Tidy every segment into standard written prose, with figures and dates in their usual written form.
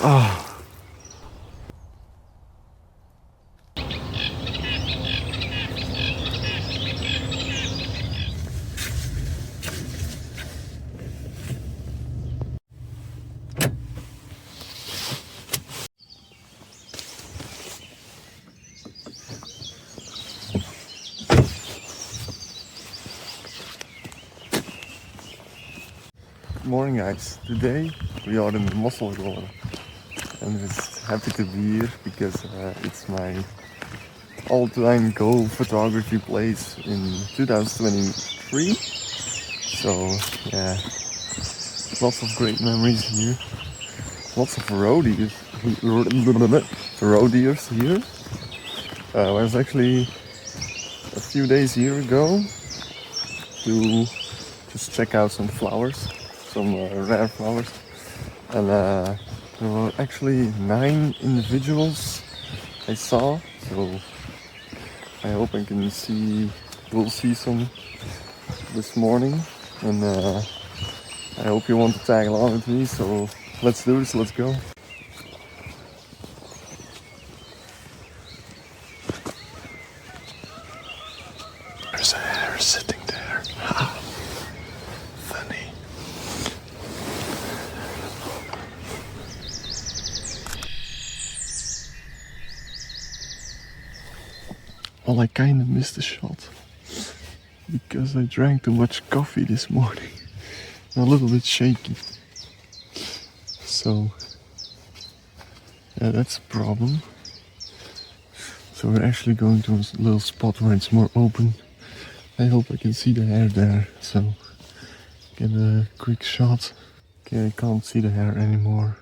Oh. Good morning guys, today we are in the Mosselgård and it's happy to be here because it's my all-time goal photography place in 2023. So yeah, lots of great memories here, lots of roadies here. I was actually a few days here ago to just check out some flowers, some rare flowers, and there were actually 9 individuals I saw, so I hope I can we'll see some this morning, and I hope you want to tag along with me, so let's do this, let's go. There's a hare sitting there. Funny. Well, I kinda missed the shot because I drank too much coffee this morning. I'm a little bit shaky. So, yeah, that's a problem. So we're actually going to a little spot where it's more open. I hope I can see the hare there, so get a quick shot. Okay, I can't see the hare anymore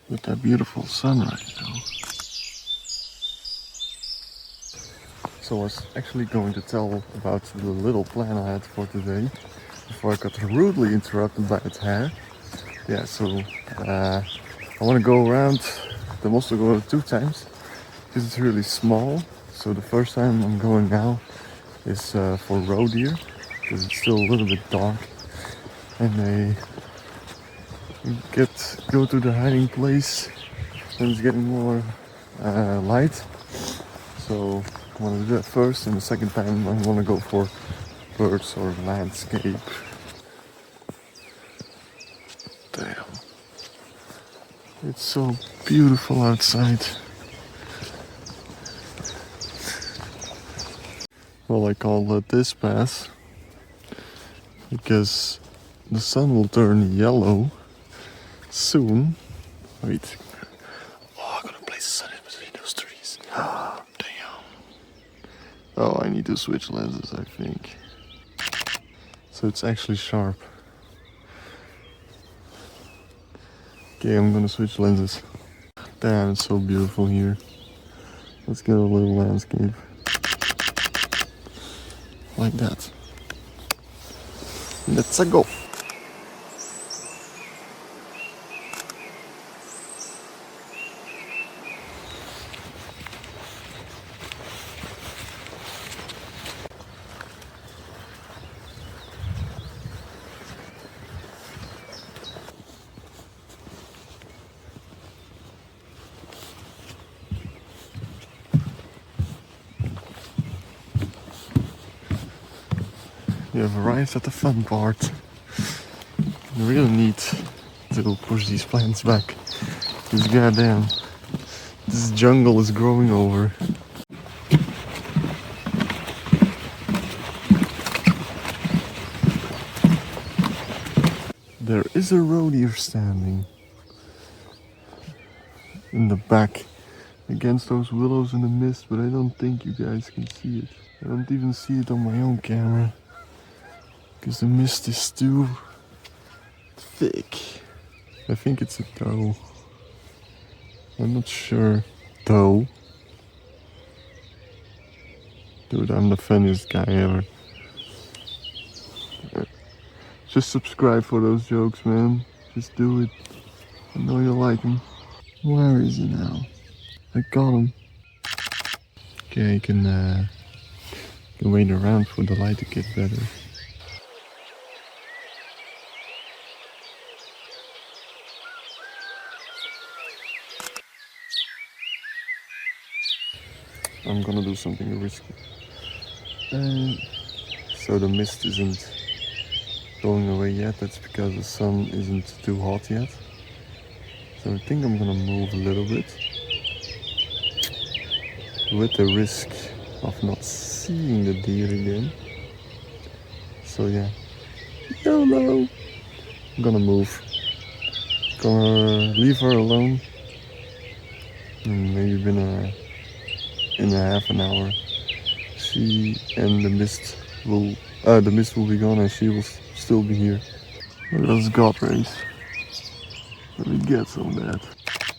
with that beautiful sunrise though. So I was actually going to tell about the little plan I had for today before I got rudely interrupted by that hare. Yeah, so I want to go around the Mosselgård 2 times because it's really small. So the first time I'm going now is for roe deer because it's still a little bit dark, and they go to the hiding place and it's getting more light. So I want to do that first, and the second time I want to go for birds or landscape. Damn, it's so beautiful outside. Well, I call it this path because the sun will turn yellow soon. Wait. Oh, I'm gonna place the sun in between those trees. Damn. Oh, I need to switch lenses, I think. So it's actually sharp. Okay, I'm gonna switch lenses. Damn, it's so beautiful here. Let's get a little landscape. Like that. Let's go. You have arrived at the fun part. You really need to push these plants back. Because goddamn, this jungle is growing over. There is a roe deer standing in the back against those willows in the mist, but I don't think you guys can see it. I don't even see it on my own camera because the mist is too thick. I think it's a doe. I'm not sure though. Dude, I'm the funniest guy ever. Just subscribe for those jokes, man. Just do it. I know you like him. Where is he now? I got him. Okay, I can wait around for the light to get better. I'm gonna do something risky. So the mist isn't going away yet. That's because the sun isn't too hot yet. So I think I'm gonna move a little bit, with the risk of not seeing the deer again. So yeah, YOLO! I'm gonna move. Gonna leave her alone. And maybe in a half an hour, she and the mist will be gone, and she will still be here. Let's God race. Let me get some of that.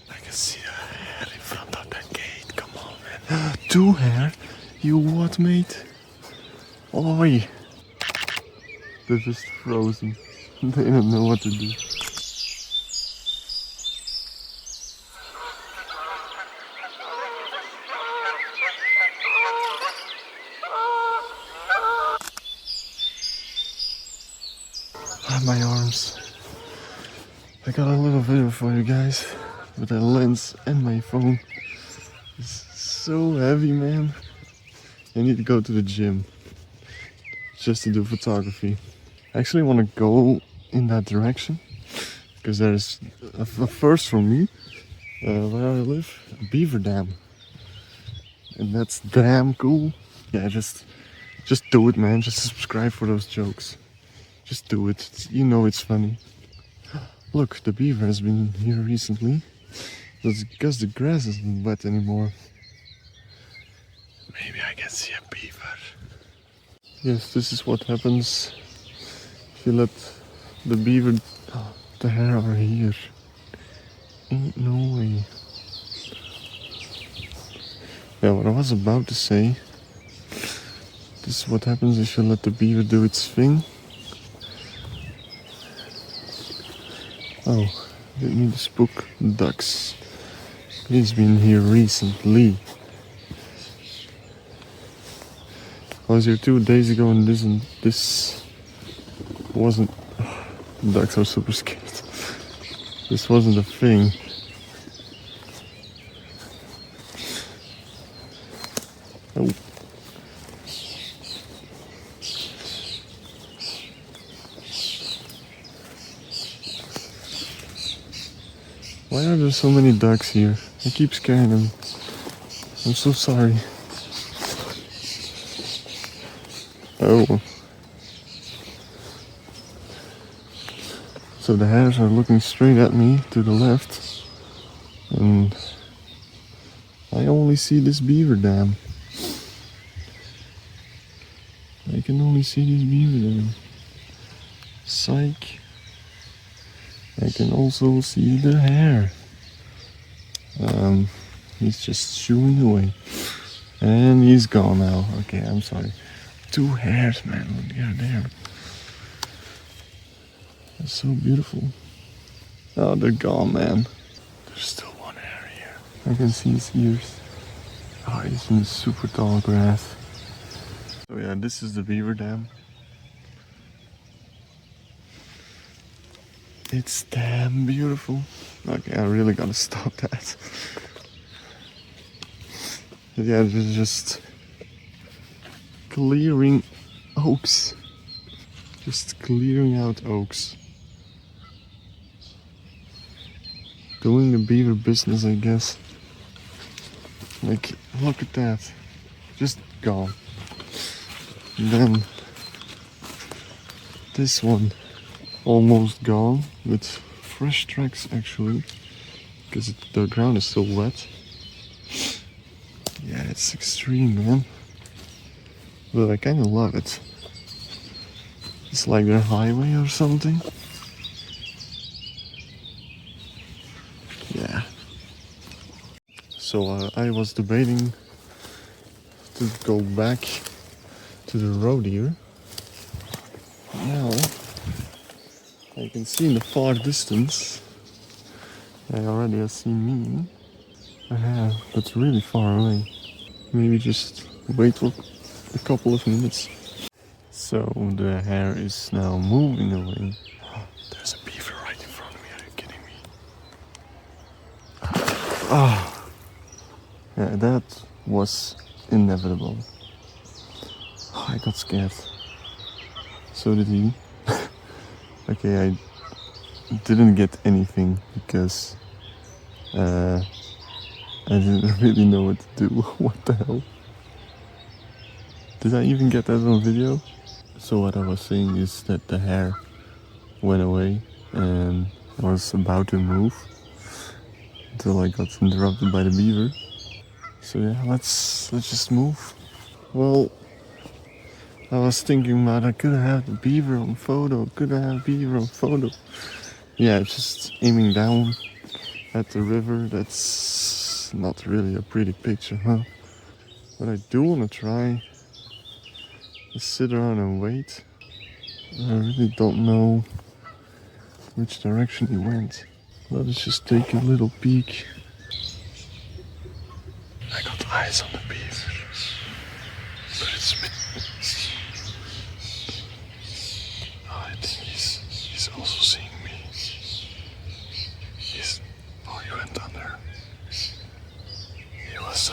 I can see a hare in front of that gate. Come on, man. Two hare? You what, mate? Oi! They're just frozen. They don't know what to do. My arms. I got a little video for you guys with a lens and my phone. It's so heavy, man. I need to go to the gym just to do photography. I actually want to go in that direction because there's a first for me where I live, a beaver dam, and that's damn cool. Yeah, just do it, man. Just subscribe for those jokes. Just do it. You know it's funny. Look, the beaver has been here recently. That's because the grass isn't wet anymore. Maybe I can see a beaver. Yes, this is what happens if you let the beaver... the hare are here. Ain't no way. Yeah, what I was about to say. This is what happens if you let the beaver do its thing. Oh, didn't mean to spook ducks. He's been here recently. I was here 2 days ago and this wasn't... ducks are super scared. This wasn't a thing. Oh. Why are there so many ducks here? I keep scaring them. I'm so sorry. Oh. So the hares are looking straight at me to the left. And I only see this beaver dam. I can only see this beaver dam. Psych. I can also see the hare. He's just shooing away. And he's gone now. Okay, I'm sorry. Two hares, man. Look, they're there. That's so beautiful. Oh, they're gone, man. There's still one hare here. I can see his ears. Oh, he's in super tall grass. So yeah, this is the beaver dam. It's damn beautiful. Okay, I really gotta stop that. But yeah, there's just clearing oaks. Just clearing out oaks. Doing the beaver business, I guess. Like, look at that. Just gone. And then this one almost gone with fresh tracks actually, because the ground is still wet. Yeah, it's extreme, man. But I kind of love it. It's like their highway or something. Yeah. So I was debating to go back to the road here. Now I can see in the far distance. I already have seen me. I have, but really far away. Maybe just wait for a couple of minutes. So the hare is now moving away. There's a beaver right in front of me. Are you kidding me? Ah, yeah, that was inevitable. Oh, I got scared. So did he. Okay, I didn't get anything because I didn't really know what to do. What the hell? Did I even get that on video? So what I was saying is that the hare went away and I was about to move until I got interrupted by the beaver. So yeah, let's just move. Well, I was thinking about I could have the beaver on photo, could I have beaver on photo? Yeah, just aiming down at the river, that's not really a pretty picture, huh? What I do want to try is sit around and wait. I really don't know which direction he went. Let us just take a little peek. I got eyes on the beaver, but it's a bit... Oh, I think he's also seeing me. Oh, he went under. He was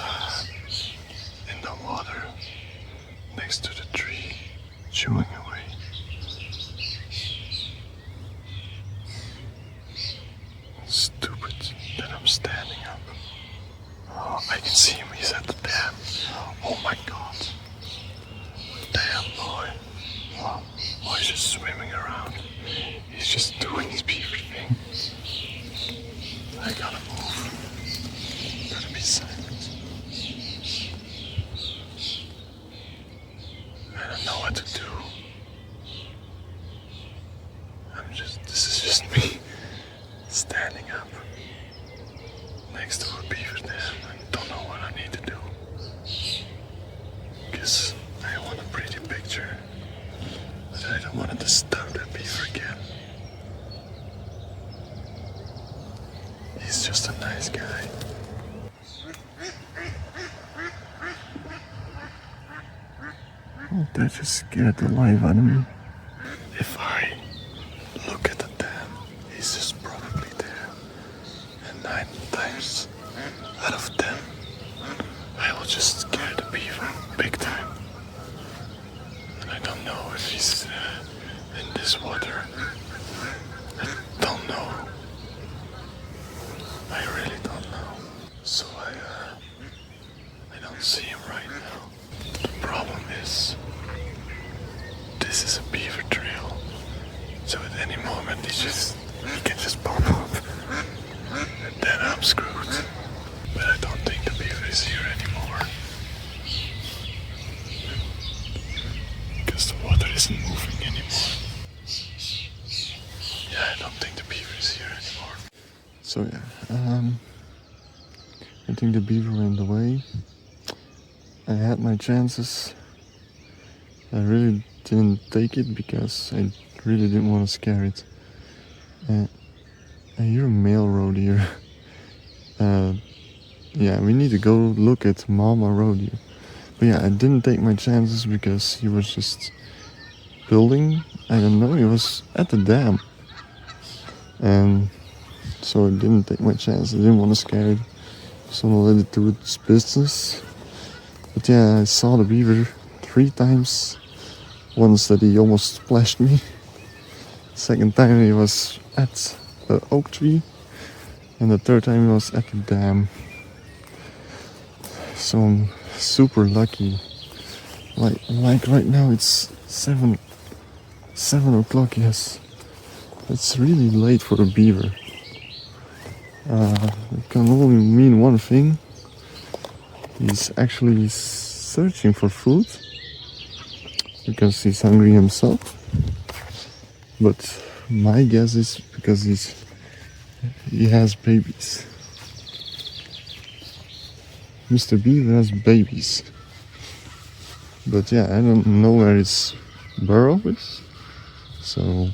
in the water next to the tree, chewing away. Stupid that I'm standing up. Oh, I can see him, he's at the dam. Oh my god. Damn boy. Oh, he's just swimming around. He's just doing his beaver thing. I gotta move. Gotta be silent. I don't know what to do. This is just me standing up next to a beaver dam and don't know what I need to do. Because I want a pretty picture, but I don't want to disturb that beaver again. He's just a nice guy. Oh, that just scared the life out of me. If I look at the dam, he's just probably there. And 9 times out of 10, I will just scare the beaver big time. And I don't know if he's in this water. I don't know. I really don't know. So I don't see him right now. The problem is, this is a beaver trail. So at any moment he can just pop up. And then I'm screwed. But I don't think the beaver is here anymore. Because the water isn't moving anymore. Yeah, I don't think the beaver is here anymore. So yeah, I think the beaver went away. I had my chances. I really didn't take it because I really didn't want to scare it. I hear a male rodeo. Yeah, we need to go look at Mama Rodeo. But yeah, I didn't take my chances because he was just building. I don't know, he was at the dam. And so I didn't take my chance. I didn't want to scare it. So I let it do its business. But yeah, I saw the beaver 3 times. Once that he almost splashed me. Second time he was at the oak tree. And the third time he was at the dam. So I'm super lucky. Like right now it's 7 o'clock, yes. It's really late for a beaver. It can only mean one thing. He's actually searching for food. Because he's hungry himself. But my guess is because he has babies. Mr. Beaver has babies. But yeah, I don't know where his burrow is. So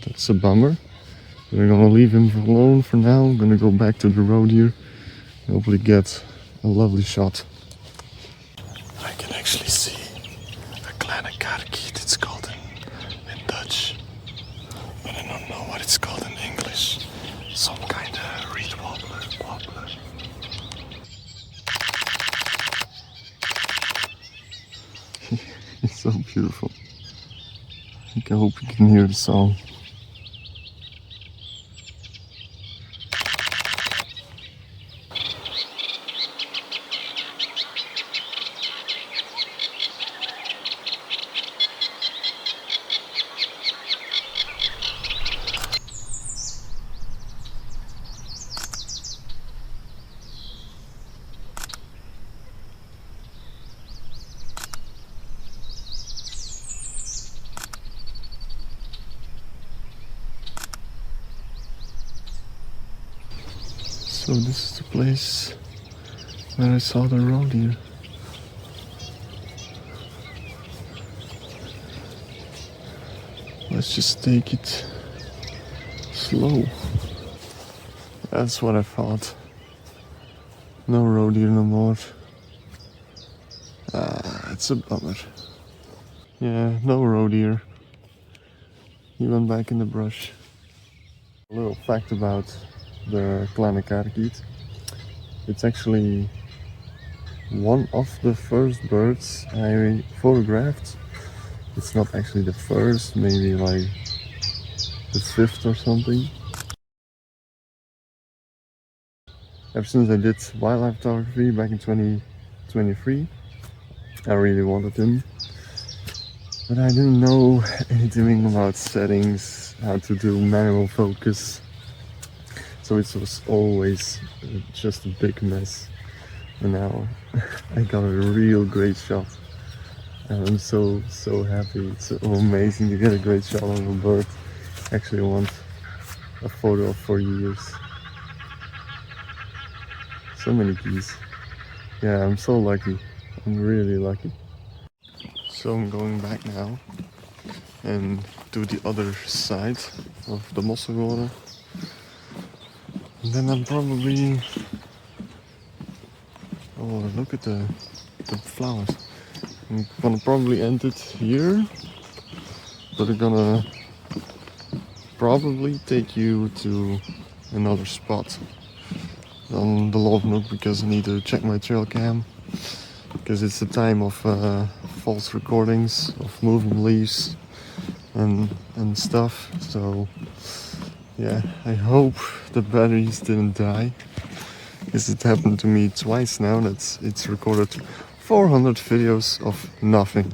that's a bummer. We're gonna leave him alone for now. I'm gonna go back to the road here. Hopefully get a lovely shot. I can actually see a kleine karkiet, it's called in Dutch. But I don't know what it's called in English. Some kind of reed wobbler. So beautiful. I hope you can hear the song. So this is the place where I saw the roe deer. Let's just take it slow. That's what I thought. No roe deer no more. It's a bummer. Yeah, no roe deer. He went back in the brush. A little fact about the kleine karakiet. It's actually one of the first birds I photographed. It's not actually the first, maybe like the fifth or something. Ever since I did wildlife photography back in 2023, I really wanted him. But I didn't know anything about settings, how to do manual focus. So it was always just a big mess. And now I got a real great shot. And I'm so happy. It's so amazing to get a great shot of a bird. Actually, I want a photo of for years. So many geese. Yeah, I'm so lucky. I'm really lucky. So I'm going back now and to the other side of the Mosselwater. And then I'm probably... Oh, look at the flowers. I'm gonna probably end it here, but I'm gonna probably take you to another spot on the Lovenhoek because I need to check my trail cam, because it's the time of false recordings of moving leaves and stuff. So yeah, I hope the batteries didn't die, because it happened to me twice now that it's recorded 400 videos of nothing.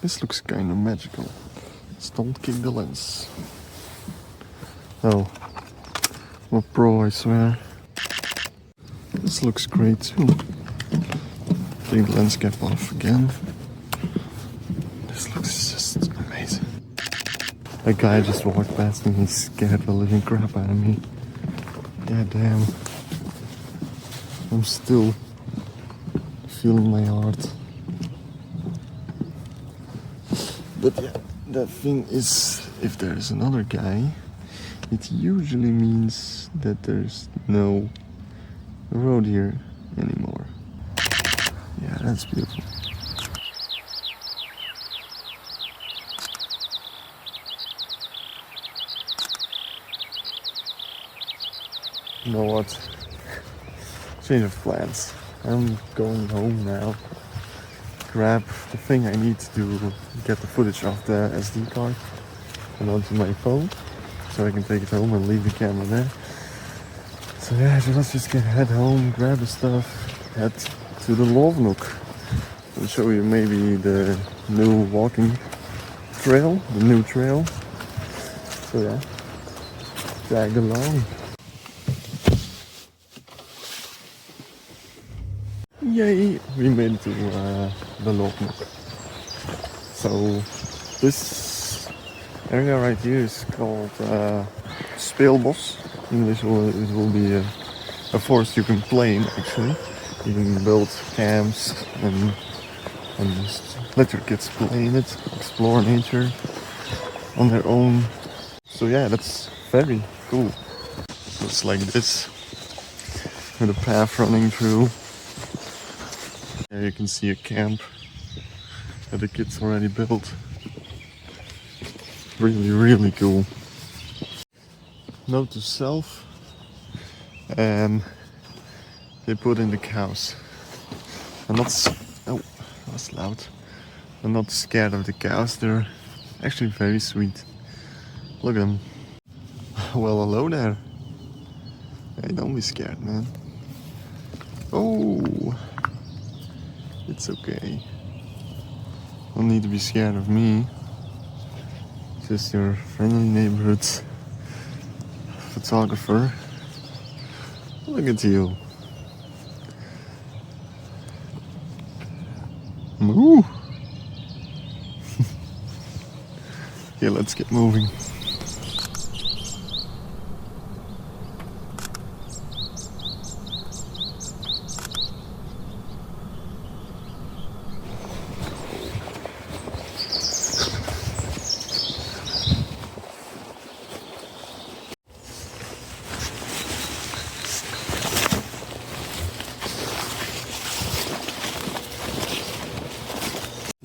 This looks kind of magical. Just don't kick the lens. Oh, I'm a pro, I swear. This looks great too. Take the lens cap off again. This looks just amazing. A guy just walked past me, he scared the living crap out of me. Yeah, damn. I'm still feeling my heart. But yeah, that thing is, if there's another guy, it usually means that there's no road here anymore. Yeah, that's beautiful. You know what? Change of plans. I'm going home now. Grab the thing I need to get the footage of the SD card and onto my phone, so I can take it home and leave the camera there. So yeah, so let's just head home, grab the stuff, head to the Lovenhoek and show you maybe the new walking trail, the new trail. So yeah, tag along. Yay, we made it to the Lovenhoek. So this area right here is called Speelbos. In English it will be a forest you can play in, actually. You can build camps and just let your kids play in it, explore nature on their own. So yeah, that's very cool. Looks like this, with a path running through. There you can see a camp that the kids already built. Really cool. Note to self, they put in the cows. And that's, oh, that's loud. I'm not scared of the cows. They're actually very sweet. Look at them. Well, hello there. Hey, don't be scared, man. Oh, it's okay. Don't need to be scared of me. Just your friendly neighborhood photographer. Look at you. Moo! Yeah, let's get moving.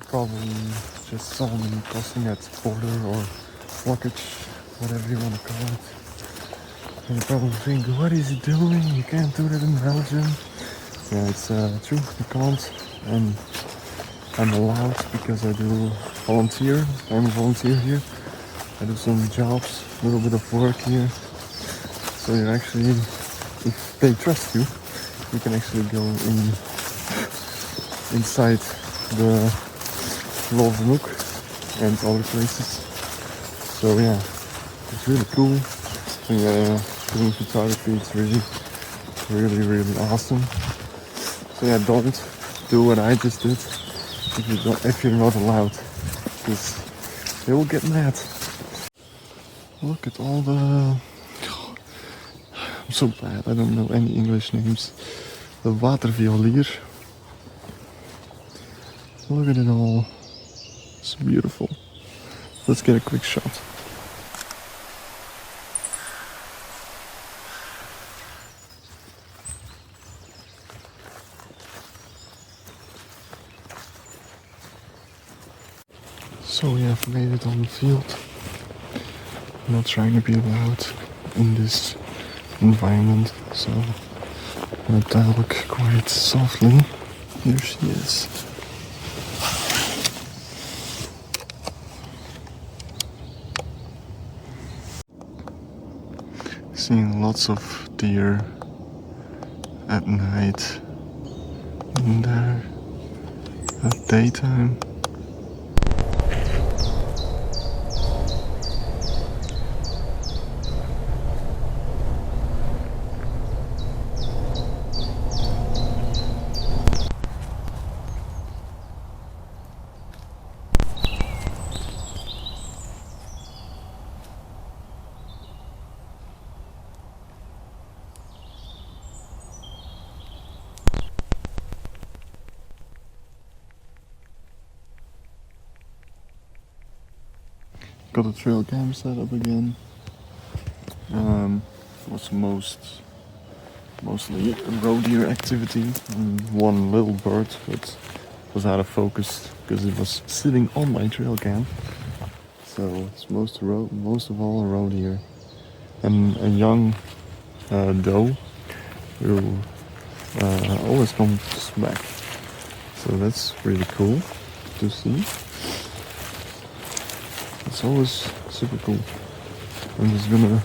Probably just saw me crossing at border or blockage, whatever you want to call it. And you probably think, what is he doing? You can't do that in Belgium. Yeah, it's true, you can't. And I'm allowed because I do volunteer. I'm a volunteer here. I do some jobs, a little bit of work here. So you're actually, if they trust you, you can actually go inside the Nook and other places. So yeah, it's really cool. And doing photography, it's really awesome. So yeah, don't do what I just did if you're not allowed, because they will get mad. Look at all the... I'm so bad, I don't know any English names. The waterviolier. Look at it all. It's beautiful. Let's get a quick shot. So we have made it on the field. I'm not trying to be loud in this environment, so I'm gonna talk quite softly. Here she is. Seeing lots of deer at night in there at daytime. Got a trail cam set up again. Was mostly roe deer activity and one little bird, but was out of focus because it was sitting on my trail cam. So it's most of all a roe deer and a young doe who always comes back. So that's really cool to see. It's always super cool. I'm just gonna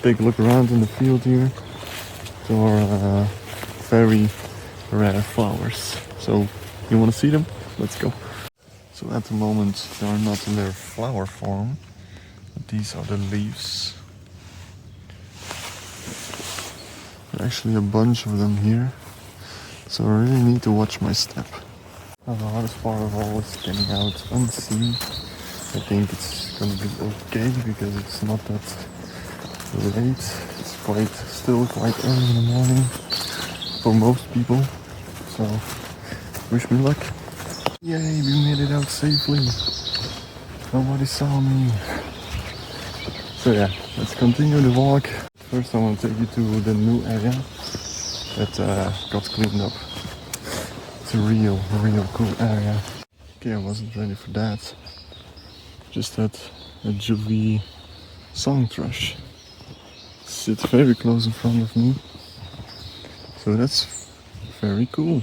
take a look around in the field here to our very rare flowers. So you wanna see them? Let's go. So at the moment they are not in their flower form, but these are the leaves. There are actually a bunch of them here, so I really need to watch my step. Now the hardest part of all is getting out unseen. I think it's gonna be okay because it's not that late. It's still quite early in the morning for most people. So wish me luck. Yay, we made it out safely. Nobody saw me. So yeah, let's continue the walk. First I want to take you to the new area that got cleaned up. It's a real cool area. Okay, I wasn't ready for that. Just had a juvie song thrush sit very close in front of me, so that's very cool.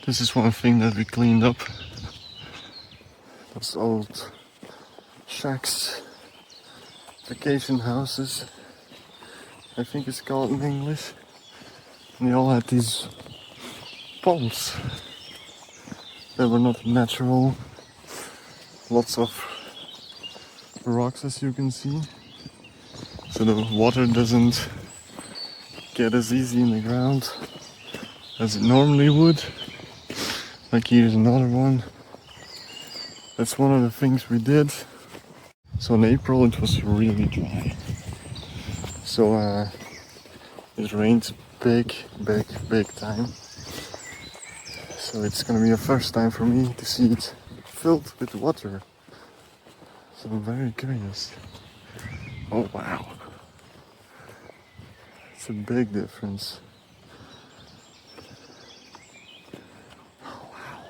This is one thing that we cleaned up. Those old shacks, vacation houses, I think it's called in English. And they all had these ponds that were not natural. Lots of rocks, as you can see. So the water doesn't get as easy in the ground as it normally would. Like here's another one. That's one of the things we did. So in April it was really dry. So it rained big time. So it's gonna be a first time for me to see it filled with water. So I'm very curious. Oh wow. It's a big difference. Oh wow.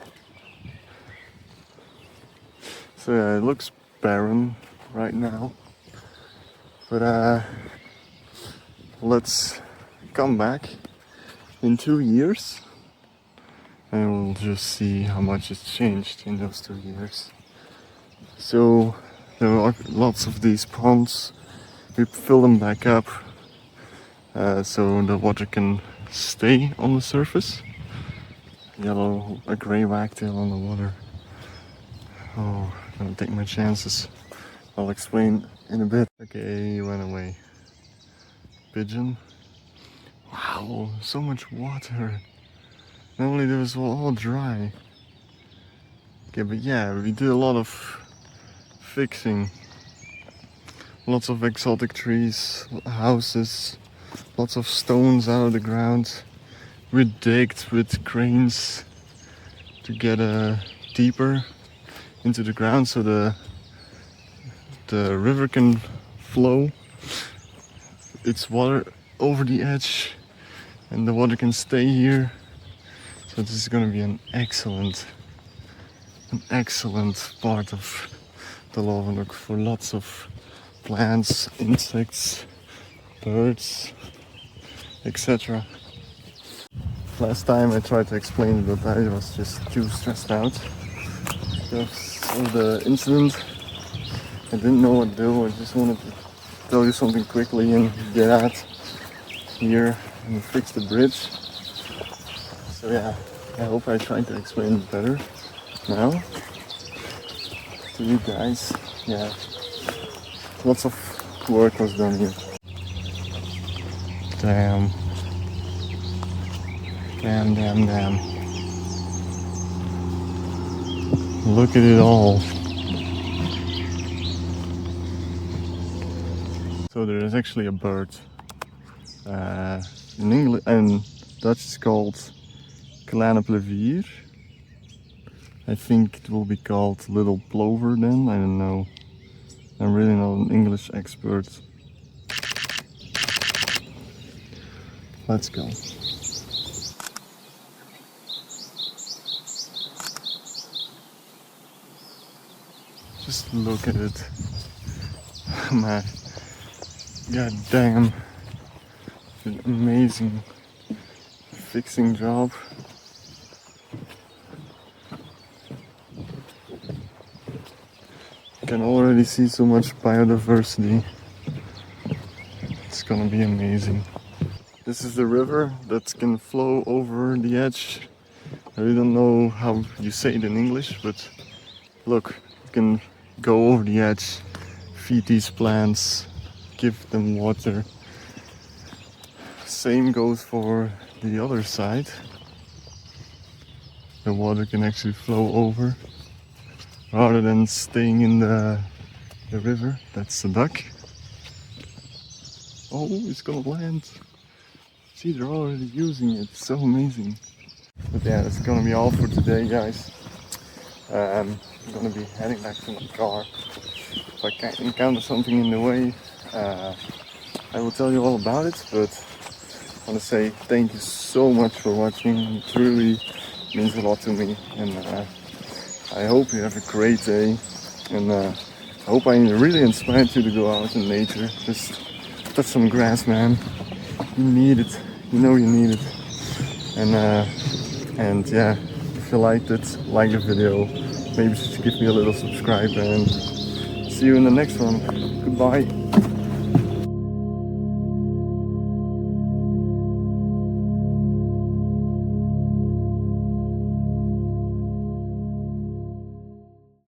So yeah, it looks barren right now. But let's come back in 2 years and we'll just see how much has changed in those 2 years. So there are lots of these ponds. We fill them back up so the water can stay on the surface. A grey wagtail on the water. Oh, I'm gonna take my chances. I'll explain in a bit. Okay, he went away. Pigeon. Wow, so much water. Normally it was all dry. Okay, but yeah, we did a lot of fixing. Lots of exotic trees, houses, lots of stones out of the ground. We digged with cranes to get deeper into the ground so the river can flow its water over the edge and the water can stay here. So this is going to be an excellent part of the Lovenhoek for lots of plants, insects, birds, etc. Last time I tried to explain it, but I was just too stressed out because of the incident. I didn't know what to do. I just wanted to tell you something quickly and get out here and fix the bridge. So yeah, I hope I tried to explain it better now to you guys. Yeah, lots of work was done here. Damn. Look at it all. So there is actually a bird. In English and Dutch it's called kleine plevier. I think it will be called little plover then, I don't know. I'm really not an English expert. Let's go. Just look at it. Man, god damn. An amazing fixing job. You can already see so much biodiversity. It's gonna be amazing. This is the river that can flow over the edge. I really don't know how you say it in English, but look, you can go over the edge, feed these plants, give them water. Same goes for the other side. The water can actually flow over rather than staying in the river. That's the duck. Oh, it's gonna land. See, they're already using it. It's so amazing. But yeah, that's gonna be all for today, guys. I'm gonna be heading back to my car. If I can encounter something in the way, I will tell you all about it. But I want to say thank you so much for watching. It really means a lot to me, and I hope you have a great day. And I hope I really inspired you to go out in nature. Just touch some grass, man. You need it. You know you need it. And yeah, If you liked it, like the video, maybe just give me a little subscribe, and see you in the next one. Goodbye.